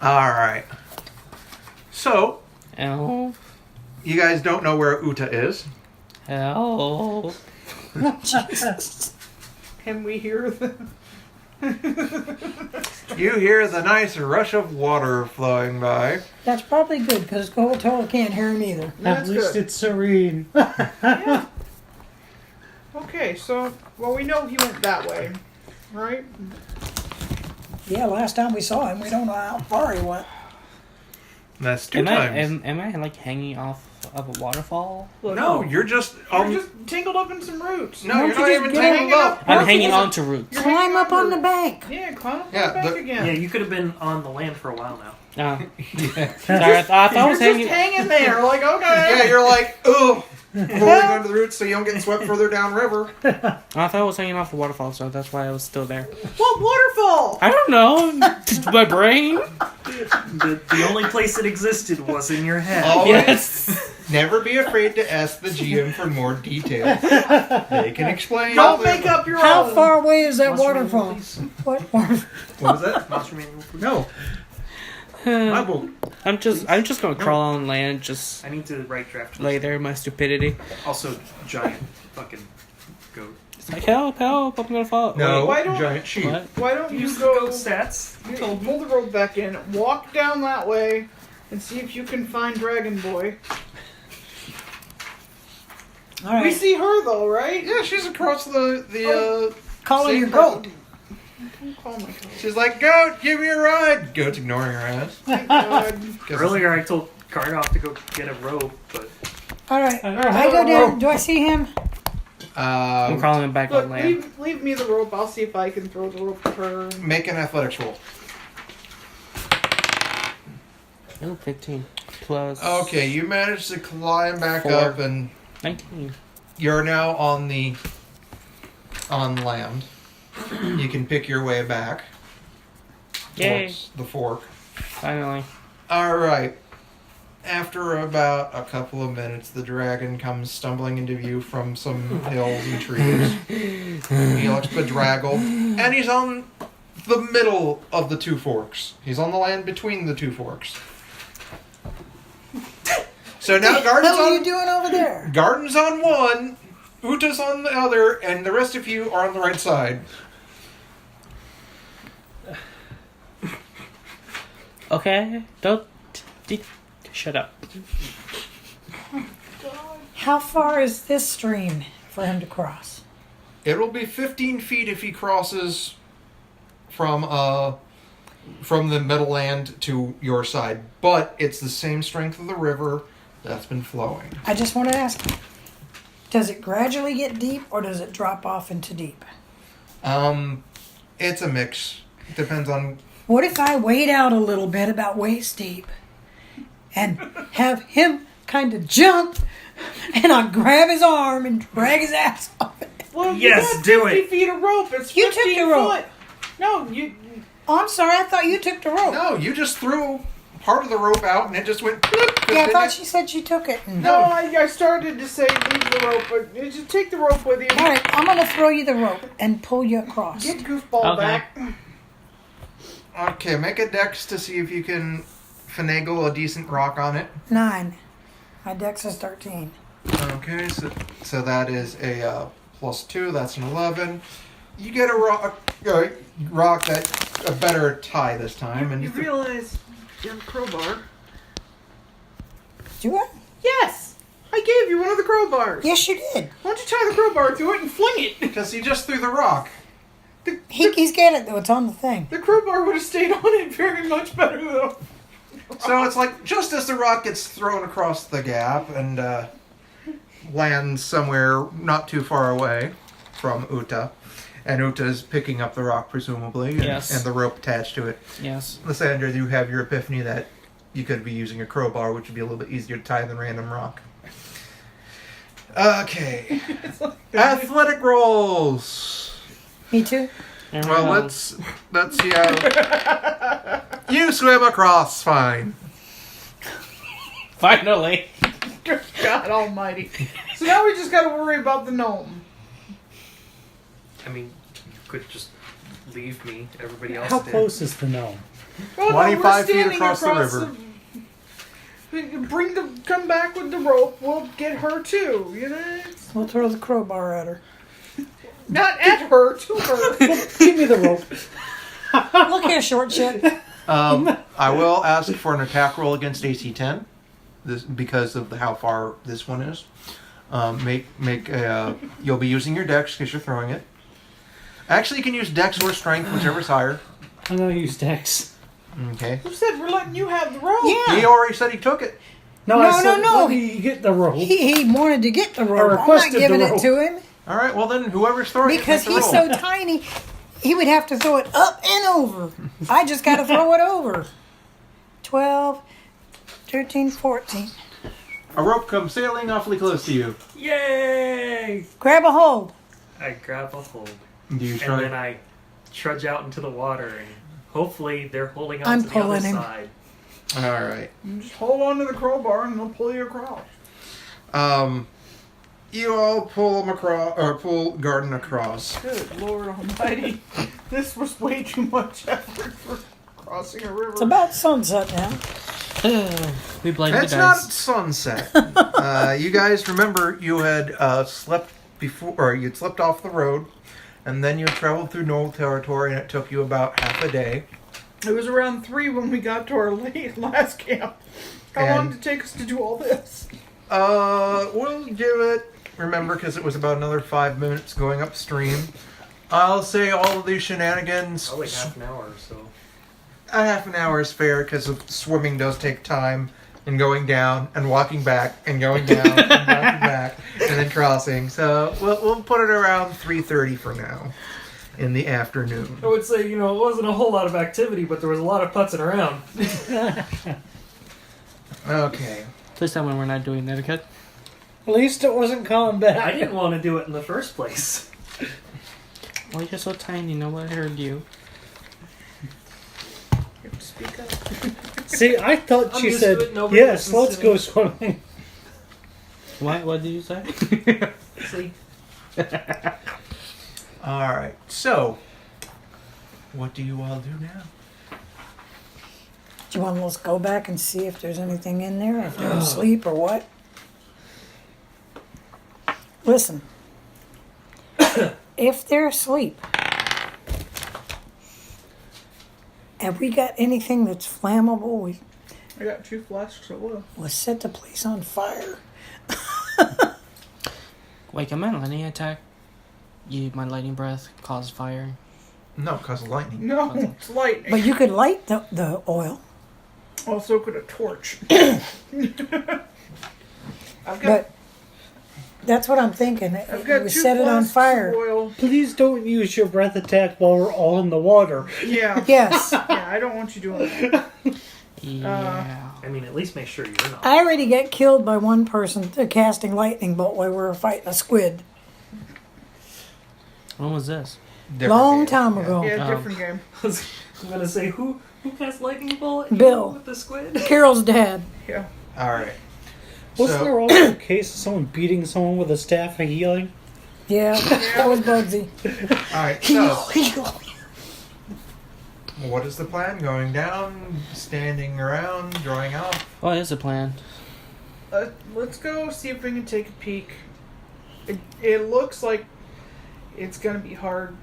Alright. So, Elf. you guys don't know where Uta is. Elf. Can we hear the... You hear the nice rush of water flowing by. That's probably good, because Kotola can't hear him either. That's At least good. it's serene. Yeah. Okay, so, well, we know he went that way, right? Yeah, last time we saw him, we don't know how far he went. That's 2 Am times. I like hanging off of a waterfall? Look, No, you're just... you're just tangled up in some roots. No, Why you're don't not you even just get tangled up. I'm Well, hanging listen, on to roots. You're Climb hanging up on the to- bank. Yeah, climb up Yeah, on the back the- again. Yeah, you could have been on the land for a while now. Sorry, I thought I was You're hanging. just hanging there, like, okay. Yeah, you're like, ugh. Holding onto the roots so you don't get swept further downriver. I thought I was hanging off the waterfall, so that's why I was still there. What waterfall? I don't know. Just my brain. The only place it existed was in your head. Always Yes. never be afraid to ask the GM for more details. They can explain. Don't make up your How own. far away is that Mushroom waterfall? release. What waterfall? What was that? Monster Manual. No. My boat. I'm just gonna crawl on land, just I need to write draft. lay there in my stupidity. Also, giant fucking goat. It's like help, I'm gonna fall. No, Why don't- giant sheep. What? Why don't you Use the go... goat stats. You told me. Pull the rope back in, walk down that way, and see if you can find Dragon Boy. All right. We see her, though, right? Yeah, she's across the Call her same your goat. Don't call my goat. She's like, goat, give me a ride. Goat's ignoring her ass. Thank God. Earlier, I told Karnoff to go get a rope, but All right. I go down. Do I see him? I'm crawling back Look, on land. leave me the rope. I'll see if I can throw the rope to her. Make an athletics roll. Oh, 15 plus. Okay, you managed to climb back 4. up, and 19. you're now on land. You can pick your way back Yay! towards the fork. Finally. All right. After about a couple of minutes, the dragon comes stumbling into view from some hills and trees. He looks bedraggled, and he's on the middle of the 2 forks. He's on the land between the 2 forks. So now What the hell are you Garden's doing over there? on, Garden's on one, Uta's on the other, and the rest of you are on the right side. Okay, shut up. How far is this stream for him to cross? It'll be 15 feet if he crosses from the middle land to your side, but it's the same strength of the river that's been flowing. I just want to ask, does it gradually get deep or does it drop off into deep? It's a mix. Depends on. What if I wade out a little bit, about waist deep, and have him kind of jump, and I grab his arm and drag his ass off it? Well, Yes, you got do 50 it. feet of rope. It's You 15 took the rope. foot. No, you. Oh, I'm sorry, I thought you took the rope. No, you just threw part of the rope out and it just went. Bloop, Yeah, I thought it? she said she took it. No, I started to say leave the rope, but just take the rope with you. All right, I'm going to throw you the rope and pull you across. Get goofball Okay. back. Okay, make a dex to see if you can finagle a decent rock on it. 9. My dex is 13. Okay, so that is a +2. That's an 11. You get a rock that's a better tie this time, and You realize you have a crowbar? Do I? Yes! I gave you one of the crowbars. Yes, you did. Why don't you tie the crowbar to it and fling it? because he just threw the rock. He's got it, though. It's on the thing. The crowbar would have stayed on it very much better, though. So it's like just as the rock gets thrown across the gap and lands somewhere not too far away from Uta, and Uta's picking up the rock presumably, and, Yes. and the rope attached to it. Yes. Lysandra, you have your epiphany that you could be using a crowbar, which would be a little bit easier to tie than random rock. Okay. Athletic rolls. Me too. Well, let's see how you swim across. Fine. Finally. God almighty. So now we just gotta worry about the gnome. I mean, you could just leave me. Everybody else How did. close is the gnome? Oh, 25 we're feet standing across the river. Come back with the rope. We'll get her too. You know, We'll throw the crowbar at her. not at her, to her. Give me the rope. Look here, short shit. I will ask for an attack roll against AC 10, this because of how far this one is. You'll be using your dex because you're throwing it. Actually, you can use dex or strength, whichever's higher. I'm gonna use Dex. Okay. Who said we're letting you have the rope? Yeah. He already said he took it. No, No, I said, no. let me get the rope. He wanted to get the rope. I'm not requested the giving it rope. to him All right. Well, then whoever's throwing because it, make he's the roll. so tiny. He would have to throw it up and over. I just got to throw it over. 12, 13, 14. A rope comes sailing awfully close to you. Yay! Grab a hold. I grab a hold. Do you And try? then I trudge out into the water, and hopefully they're holding on I'm to the other pulling him. side. All right. You just hold on to the crowbar and they'll pull you across. You all pull him across, or pull Garden across. Good Lord Almighty. This was way too much effort for crossing a river. It's about sunset now. We blinded It's the not guys. sunset. You guys remember you had slept before, or you'd slept off the road, and then you traveled through Knoll territory, and it took you about half a day. It was around 3 when we got to our last camp. How long did it take us to do all this? We'll give it. Remember, because it was about another 5 minutes going upstream. I'll say all of these shenanigans. Probably half an hour or so. A half an hour is fair because swimming does take time, and going down and walking back and going down and walking back and then crossing. So we'll put it around 3:30 for now, in the afternoon. I would say, it wasn't a whole lot of activity, but there was a lot of putzing around. Okay. Please tell me we're not doing etiquette. At least it wasn't combat. I didn't want to do it in the first place. Well, you're so tiny, nobody heard you. You have to speak up. See, I thought I'm she used said, to it, nobody yes, listens let's to go me." swimming. What did you say? See? All right. So, what do you all do now? Do you want to go back and see if there's anything in there, if they're asleep or what? Listen. If they're asleep, have we got anything that's flammable? I got 2 flasks of oil. We'll set the place on fire. Wait, can my lightning attack? My lightning breath cause fire. No, because of lightning. No, it's lightning. But you could light the oil. Also could a torch. I've got But that's what I'm thinking. I've got We 2 set it on flasks fire. of oil. Please don't use your breath attack while we're all in the water. Yeah. Yes. Yeah, I don't want you doing that. Yeah. I mean, at least make sure you're not. I already got killed by one person casting lightning bolt while we were fighting a squid. When was this? Different Long game. time Yeah. ago. Yeah, different game. I'm going to say, who cast lightning bolt at Bill. you with the squid? Carol's dad. Yeah. All right. Wasn't So- there also a case of someone beating someone with a staff of healing? Yeah, that was Bugsy. All right. Heal, So, heal. what is the plan? Going down, standing around, drawing out. What is the plan? Let's go see if we can take a peek. It looks like it's going to be hard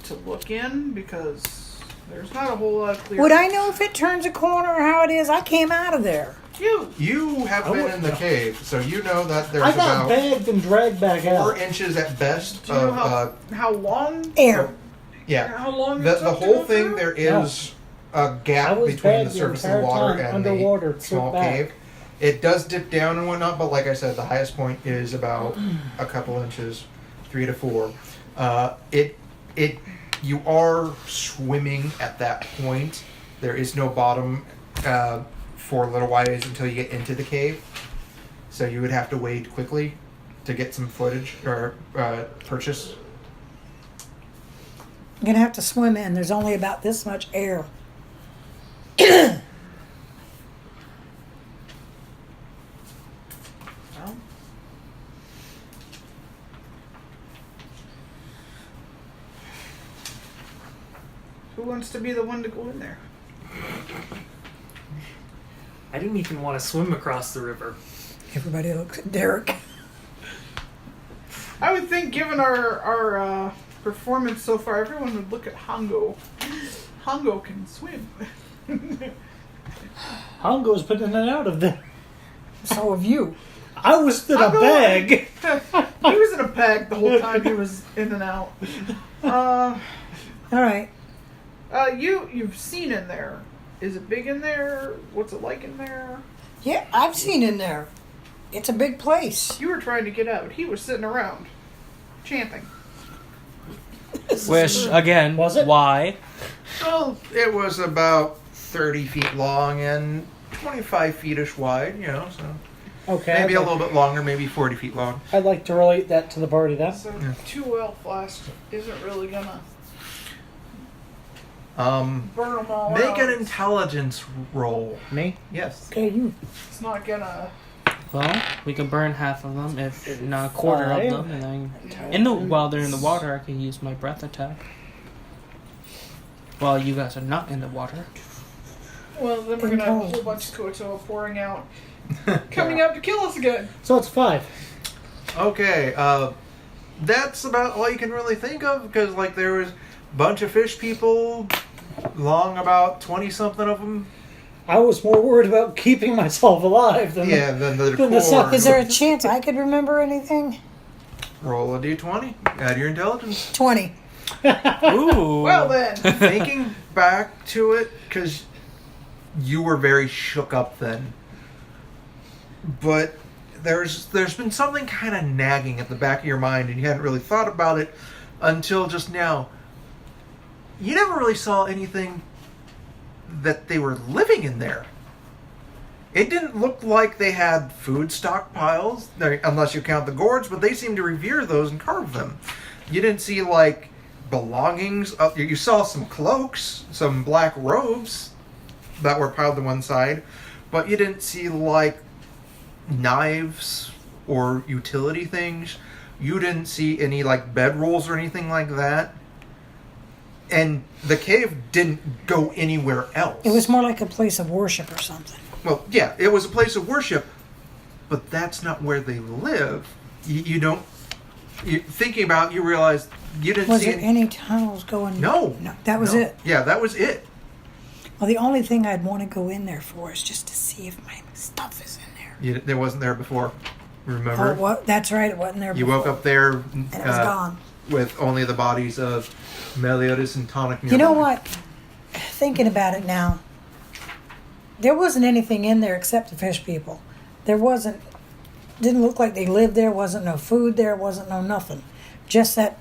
to look in because there's not a whole lot of clear. Would I know if it turns a corner or how it is? I came out of there. You have I been would in the know. cave, so you know that there's I got about bagged and dragged back 4 out. inches at best Do you know of how long? Air. yeah. How long? The it took to whole go thing through? there is a I gap was between the bagged the surface of the entire water time and underwater, the small back. cave. It does dip down and whatnot, but like I said, the highest point is about a couple inches, 3 to 4. You are swimming at that point. There is no bottom for a little while until you get into the cave. So you would have to wade quickly to get some footage or purchase. I'm going to have to swim in. There's only about this much air. Well, who wants to be the one to go in there? I didn't even want to swim across the river. Everybody looks at Derrek. I would think, given our performance so far, everyone would look at Hongo. Hongo can swim. Hongo's been in and out of there. So have you. I was in a Hongo- bag. He was in a bag the whole time he was in and out. All right. You've seen in there. Is it big in there? What's it like in there? Yeah, I've seen in there. It's a big place. You were trying to get out. He was sitting around, chanting. Which, again, Was it? why? Well, it was about 30 feet long and 25 feet-ish wide, you know, so Okay. maybe a little bit longer, maybe 40 feet long. I'd like to relate that to the party then. So 2 oil flasks isn't really gonna burn them all Make out. an intelligence roll. Me? Yes. Okay, you. It's not gonna. Well, we can burn half of them, if not a quarter Five. of them, and then while they're in the water, I can use my breath attack. While you guys are not in the water. Well, then we're gonna have a whole bunch of Kotoa pouring out, coming out to kill us again. So it's 5. Okay, that's about all you can really think of, because, like, there was a bunch of fish people, about 20-something of them. I was more worried about keeping myself alive than Yeah, then the Then the core. Is there a chance I could remember anything? Roll a d20. Add your intelligence. 20. Ooh. Well then, Thinking back to it, because you were very shook up then, but there's been something kind of nagging at the back of your mind, and you hadn't really thought about it until just now. You never really saw anything that they were living in there. It didn't look like they had food stockpiles, unless you count the gourds, but they seemed to revere those and carve them. You didn't see, like, belongings. You saw some cloaks, some black robes that were piled to one side, but you didn't see, like, knives or utility things. You didn't see any, like, bedrolls or anything like that. And the cave didn't go anywhere else. It was more like a place of worship or something. Well, yeah, it was a place of worship, but that's not where they live. You don't... thinking about it, you realize you didn't Was see... there any tunnels going? No. No, that was No. it. Yeah, that was it. Well, the only thing I'd want to go in there for is just to see if my stuff is in there. It wasn't there before. Remember? Oh, what? That's right. It wasn't there You before. woke up there And it was gone. with only the bodies of Meliodas and Tonic nearby. You know what? Thinking about it now, there wasn't anything in there except the fish people. There wasn't, didn't look like they lived there, wasn't no food there, wasn't no nothing. Just that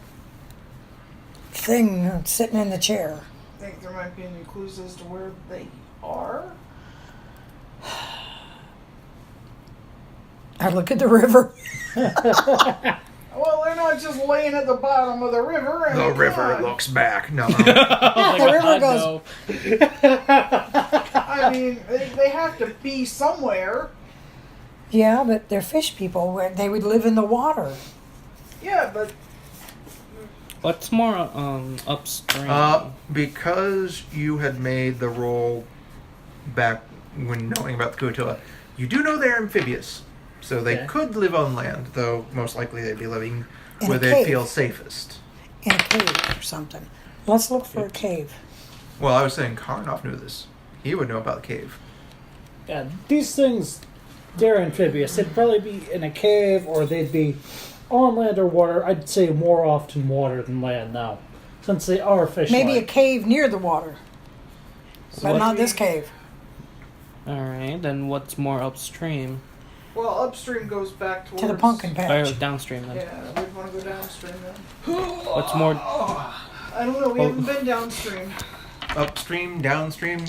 thing sitting in the chair. I think there might be any clues as to where they are. I look at the river. Well, they're not just laying at the bottom of the river. I The mean, river come on. looks back. No. The river goes. I mean, they have to be somewhere. Yeah, but they're fish people. Where they would live in the water. Yeah, but What's more upstream? Because you had made the roll back when knowing about the Kutoa, you do know they're amphibious. So they Okay. could live on land, though most likely they'd be living In where a they cave. feel safest. In a cave or something. Let's look for a cave. Well, I was saying Karnoff knew this. He would know about the cave. Yeah, these things, they're amphibious. They'd probably be in a cave or they'd be on land or water. I'd say more often water than land now, since they are fish. Maybe a cave near the water. But what- not this cave. Alright, then what's more upstream? well, upstream goes back towards To the pumpkin Or patch. downstream then? Yeah, we'd want to go downstream then. What's more... I don't know. We haven't been downstream. Upstream, downstream.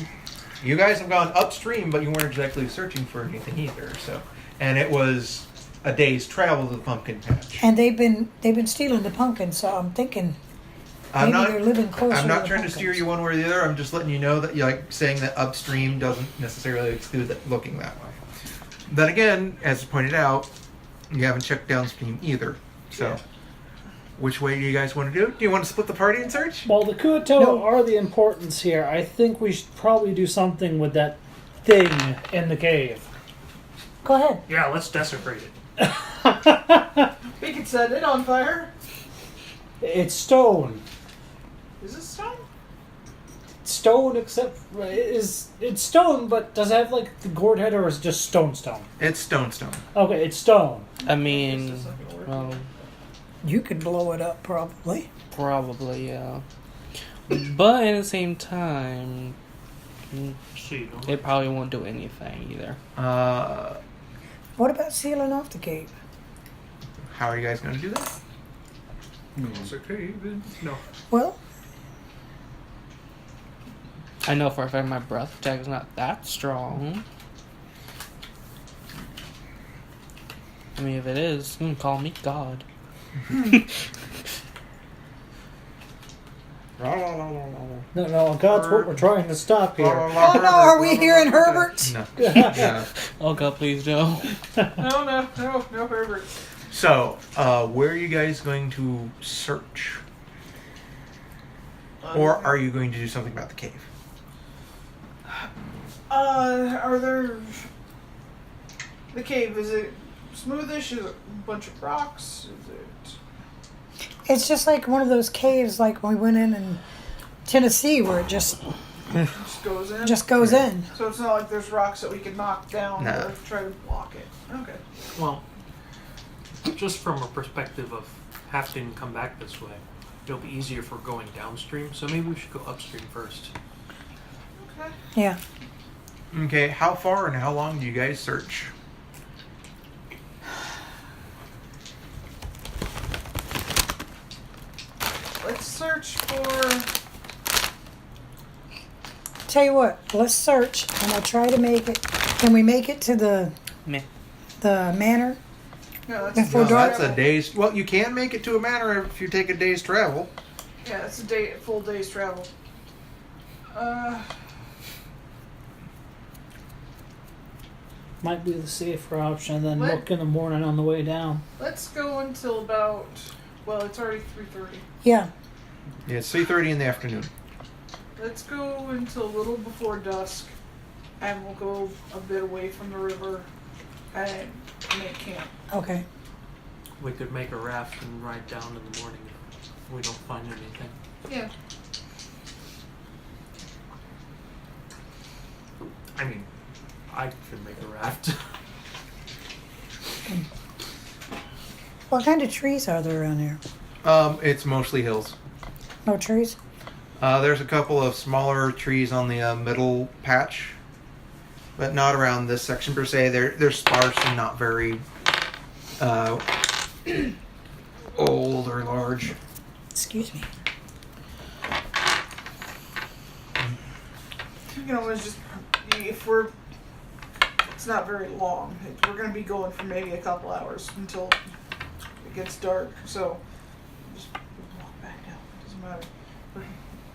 You guys have gone upstream, but you weren't exactly searching for anything either. So, and it was a day's travel to the pumpkin patch. And they've been stealing the pumpkins, so I'm thinking I'm maybe not. they're living closer. I'm to not the trying to steer pumpkins. you one way or the other. I'm just letting you know that, like, saying that upstream doesn't necessarily exclude that looking that way. Then again, as pointed out, you haven't checked downstream either. So, Yeah. which way do you guys want to do? Do you want to split the party and search? Well, the Kuoto No. are the importance here. I think we should probably do something with that thing in the cave. Go ahead. Yeah, let's desecrate it. We could set it on fire. It's stone. Is it stone? Stone, except it's stone, but does it have like the gourd head, or is it just stone? It's stone. Okay, it's stone. I mean, well, You could blow it up, probably. probably, yeah. But at the same time, See, no? it probably won't do anything either. What about sealing off the cave? How are you guys going to do that? It's okay. No. Well, I know for a fact my breath attack is not that strong. I mean, if it is, you can call me God. No, God's what we're trying to stop here. oh no, are we hearing Herbert? No. Yeah. Oh God, please no. No, Herbert. So, where are you guys going to search? Or are you going to do something about the cave? Are there... The cave, is it smoothish? Is it a bunch of rocks? Is it... It's just like one of those caves, like when we went in Tennessee, where it just goes in? goes in. So it's not like there's rocks that we can knock down No. or try to block it. Okay. Well, just from a perspective of having to come back this way, it'll be easier if we're going downstream. So maybe we should go upstream first. Okay. Yeah. Okay, how far and how long do you guys search? Let's search for... Tell you what, let's search, and we'll try to make it. Can we make it to the Meh. manor? No, that's Before No, dark? that's a day's... Well, you can make it to a manor if you take a day's travel. Yeah, it's a full day's travel. Might be the safer option, and then What? look in the morning on the way down. Let's go until about... Well, it's already 3:30. Yeah. Yeah, it's 3:30 in the afternoon. Let's go until a little before dusk, and we'll go a bit away from the river and make camp. Okay. We could make a raft and ride down in the morning if we don't find anything. Yeah. I mean, I could make a raft. What kind of trees are there around here? It's mostly hills. No trees? There's a couple of smaller trees on the middle patch, but not around this section per se. They're sparse and not very old or large. Excuse me. You can always just... If we're... It's not very long. We're going to be going for maybe a couple hours until it gets dark. So, just walk back down. Doesn't matter. We're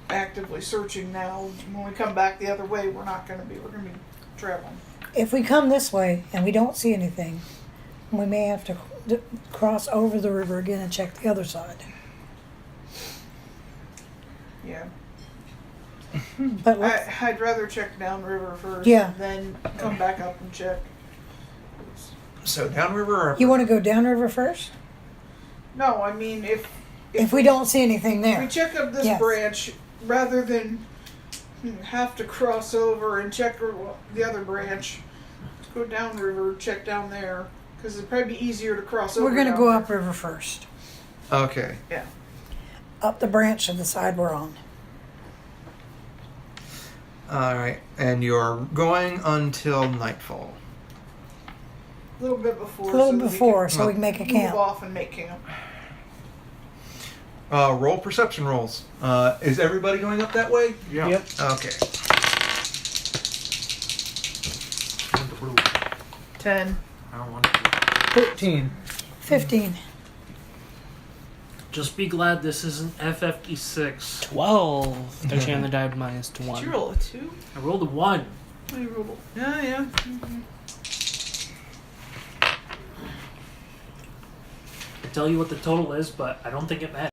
actively searching now. When we come back the other way, we're not going to be. We're going to be traveling. If we come this way and we don't see anything, we may have to cross over the river again and check the other side. Yeah. But let's, I'd rather check downriver first. Yeah. Then come back up and check. So downriver or you want to go downriver first? No, I mean If we don't see anything we there. check up this Yes. branch rather than have to cross over and check the other branch. Let's go downriver, check down there, because it'd probably be easier to cross over. We're going to down go there. upriver first. Okay. Yeah. Up the branch of the side we're on. Alright. And you're going until nightfall. A little bit before. A little so that before, so we can make a we can camp. move off and make camp. Roll perception rolls. Is everybody going up that way? Yeah. Yep. Okay. 10. I don't want to. 13. 15. Just be glad this isn't FFD6. 12. 13 on the die minus Did 1. you roll a 2? I rolled a 1. Oh, you rolled a... Yeah. Mm-hmm. I tell you what the total is, but I don't think it matters.